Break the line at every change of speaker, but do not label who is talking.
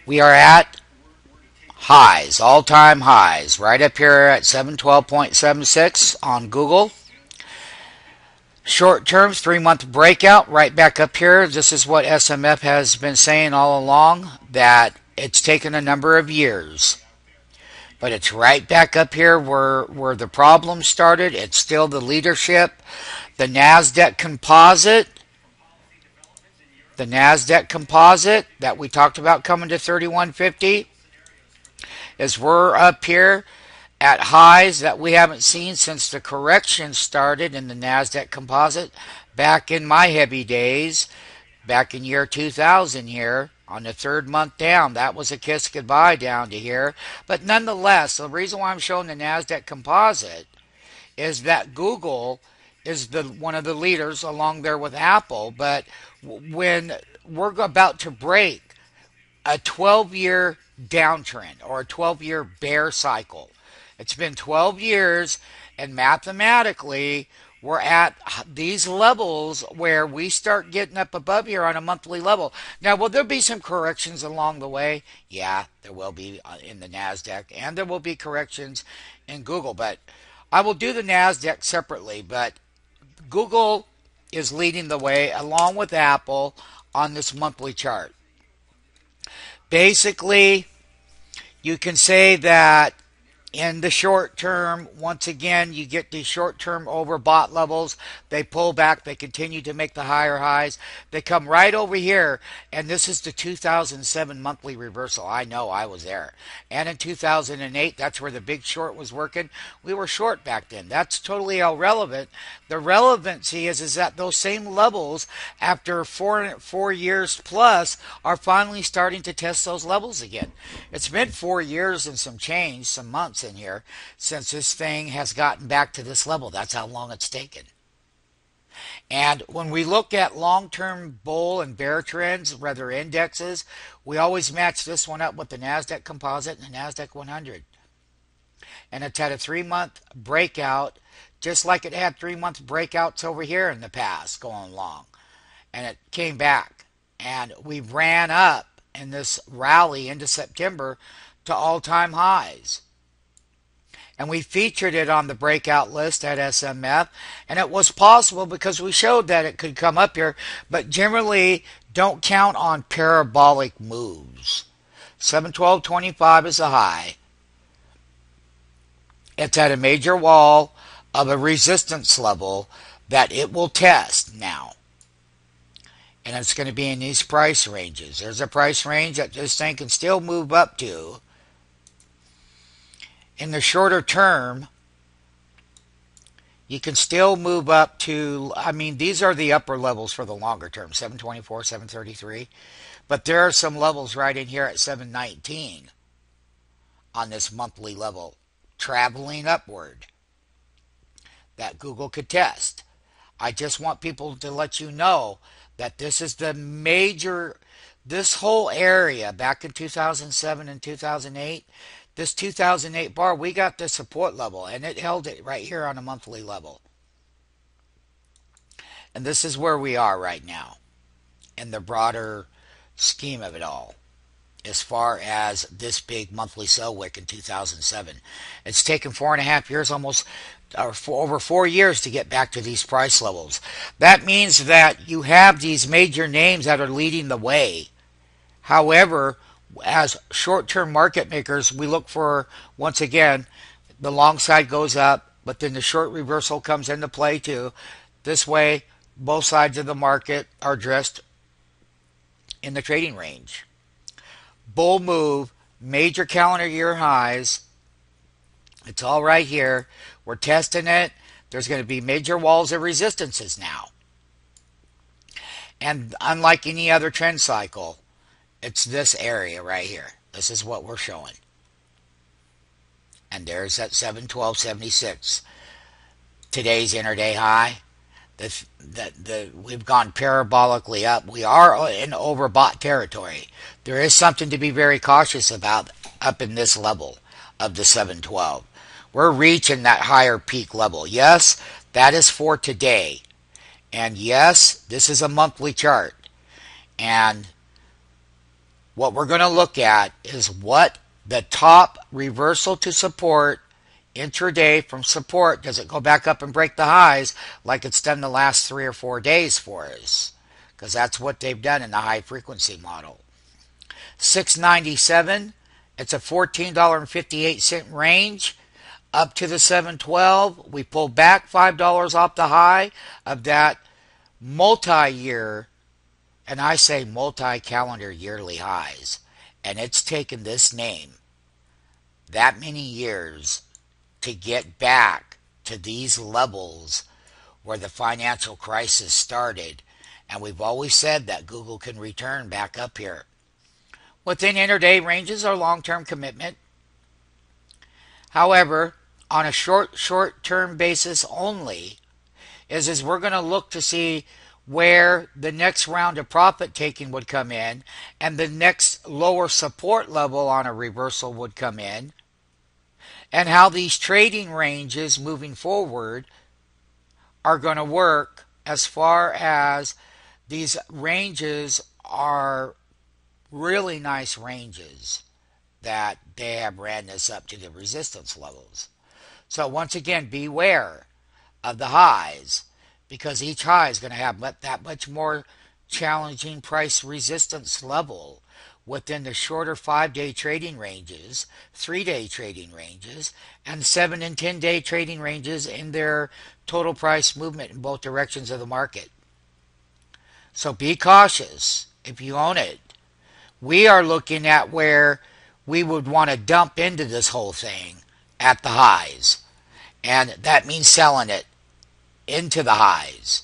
We are at highs, all-time highs, right up here at 712.76 on Google. Short terms, 3-month breakout, right back up here. This is what SMF has been saying all along, that it's taken a number of years. But it's right back up here where the problem started. It's still the leadership. The NASDAQ composite. The NASDAQ composite that we talked about coming to 3150 is we're up here at highs that we haven't seen since the correction started in the NASDAQ composite back in my heavy days, back in year 2000 here. On the 3rd month down, that was a kiss goodbye down to here. But nonetheless, the reason why I'm showing the NASDAQ composite is that Google is one of the leaders along there with Apple. But when we're about to break a 12-year downtrend or a 12-year bear cycle, it's been 12 years, and mathematically, we're at these levels where we start getting up above here on a monthly level. Now, will there be some corrections along the way? Yeah, there will be in the NASDAQ, and there will be corrections in Google. But I will do the NASDAQ separately, but Google is leading the way along with Apple on this monthly chart. Basically, you can say that in the short term, once again, you get these short-term overbought levels. They pull back. They continue to make the higher highs. They come right over here, and this is the 2007 monthly reversal. I know, I was there. And in 2008, that's where the big short was working. We were short back then. That's totally irrelevant. The relevancy is that those same levels, after four years plus, are finally starting to test those levels again. It's been 4 years and some change, some months in here, since this thing has gotten back to this level. That's how long it's taken. And when we look at long-term bull and bear trends, rather indexes, we always match this one up with the NASDAQ composite and the NASDAQ 100. And it's had a 3-month breakout, just like it had 3-month breakouts over here in the past going along. And it came back. And we ran up in this rally into September to all-time highs. And we featured it on the breakout list at SMF, and it was possible because we showed that it could come up here, but generally don't count on parabolic moves. 712.25 is a high. It's at a major wall of a resistance level that it will test now. And it's going to be in these price ranges. There's a price range that this thing can still move up to. In the shorter term, you can still move up to, I mean, these are the upper levels for the longer term, 724, 733. But there are some levels right in here at 719 on this monthly level, traveling upward, that Google could test. I just want people to let you know that this is the major, this whole area back in 2007 and 2008, this 2008 bar, we got the support level, and it held it right here on a monthly level. And this is where we are right now in the broader scheme of it all, as far as this big monthly sell wick in 2007. It's taken 4.5 years, almost over 4 years, to get back to these price levels. That means that you have these major names that are leading the way. However, as short-term market makers, we look for, once again, the long side goes up, but then the short reversal comes into play too. This way, both sides of the market are dressed in the trading range. Bull move, major calendar year highs. It's all right here. We're testing it. There's going to be major walls of resistances now. And unlike any other trend cycle, it's this area right here. This is what we're showing. And there's that 712.76. Today's intraday high. We've gone parabolically up. We are in overbought territory. There is something to be very cautious about up in this level of the 712. We're reaching that higher peak level. Yes, that is for today. And yes, this is a monthly chart. And What we're going to look at is what the top reversal to support intraday from support. Does it go back up and break the highs like it's done the last 3 or 4 days for us? Because that's what they've done in the high frequency model. 697, it's a $14.58 range up to the 712. We pulled back $5 off the high of that multi-year, and I say multi-calendar yearly highs. And it's taken this name that many years to get back to these levels where the financial crisis started. And we've always said that Google can return back up here. Within intraday ranges are long-term commitment. However, on a short-term basis only, is we're going to look to see where the next round of profit taking would come in and the next lower support level on a reversal would come in, and how these trading ranges moving forward are going to work, as far as these ranges are really nice ranges that they have ran this up to the resistance levels. So once again, beware of the highs, because each high is going to have that much more challenging price resistance level within the shorter 5-day trading ranges, 3-day trading ranges, and 7 and 10-day trading ranges in their total price movement in both directions of the market. So be cautious if you own it. We are looking at where we would want to dump into this whole thing at the highs. And that means selling it into the highs.